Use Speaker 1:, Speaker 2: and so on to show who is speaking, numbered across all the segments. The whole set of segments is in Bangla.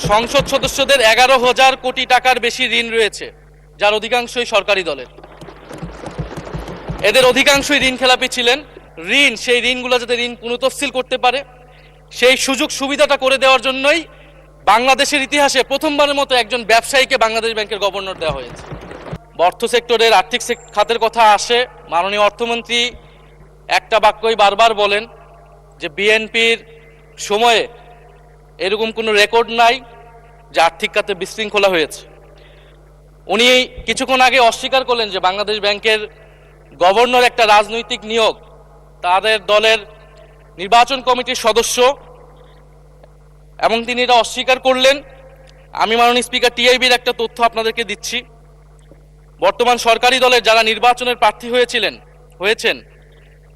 Speaker 1: সংসদ সদস্যদের 11,000 কোটি টাকার বেশি ঋণ রয়েছে, যার অধিকাংশই সরকারি দলের। এদের অধিকাংশই ঋণ খেলাপি ছিলেন। সেই ঋণগুলো যাতে ঋণ পুনঃতফসিল করতে পারে সেই সুযোগ সুবিধাটা করে দেওয়ার জন্যই বাংলাদেশের ইতিহাসে প্রথমবারের মতো একজন ব্যবসায়ীকে বাংলাদেশ ব্যাংকের গভর্নর দেওয়া হয়েছে। অর্থ সেক্টরের আর্থিক খাতের কথা আসে, মাননীয় অর্থমন্ত্রী একটা বাক্যই বারবার বলেন যে বিএনপির সময়ে এরকম কোনো রেকর্ড নাই যে আর্থিক খাতে বিশৃঙ্খলা হয়েছে। উনি কিছুক্ষণ আগে অস্বীকার করলেন যে বাংলাদেশ ব্যাংকের গভর্নর একটা রাজনৈতিক নিয়োগ, তাদের দলের নির্বাচন কমিটির সদস্য, এবং তিনি এটা অস্বীকার করলেন। আমি মাননীয় স্পিকার টিআইবির একটা তথ্য আপনাদেরকে দিচ্ছি। বর্তমান সরকারি দলের যারা নির্বাচনের প্রার্থী হয়েছেন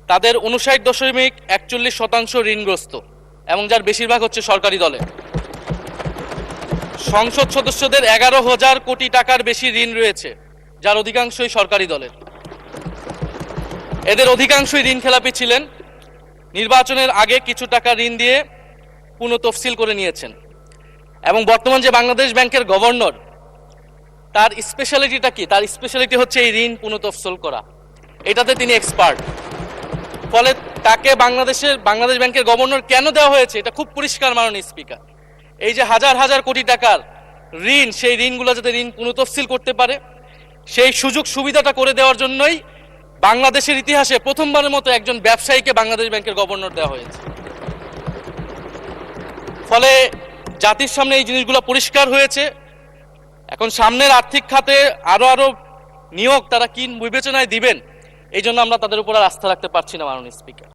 Speaker 1: তাদের 59.41% ঋণগ্রস্ত, এবং যার বেশিরভাগ হচ্ছে সরকারি দলে। সংসদ সদস্যদের 11,000 কোটি টাকার বেশি ঋণ রয়েছে, যার অধিকাংশই সরকারি দলের। এদের অধিকাংশই ঋণ খেলাপি ছিলেন। নির্বাচনের আগে কিছু টাকা ঋণ দিয়ে পুনঃতফসিল করে নিয়েছেন। এবং বর্তমান যে বাংলাদেশ ব্যাংকের গভর্নর, তার স্পেশালিটিটা কি? তার স্পেশালিটি হচ্ছে এই ঋণ পুনঃতফসিল করা, এটাতে তিনি এক্সপার্ট। ফলে তাকে বাংলাদেশ ব্যাংকের গভর্নর কেন দেওয়া হয়েছে এটা খুব পরিষ্কার মাননীয় স্পিকার। এই যে হাজার হাজার কোটি টাকার ঋণ, সেই ঋণগুলো যাতে ঋণ পুনঃতফসিল করতে পারে সেই সুযোগ সুবিধাটা করে দেওয়ার জন্যই বাংলাদেশের ইতিহাসে প্রথমবারের মতো একজন ব্যবসায়ীকে বাংলাদেশ ব্যাংকের গভর্নর দেওয়া হয়েছে। ফলে জাতির সামনে এই জিনিসগুলো পরিষ্কার হয়েছে। এখন সামনের আর্থিক খাতে আরো নিয়োগ তারা কি বিবেচনায় দিবেন, এই জন্য আমরা তাদের উপর আস্থা রাখতে পারছি না মাননীয় স্পিকার।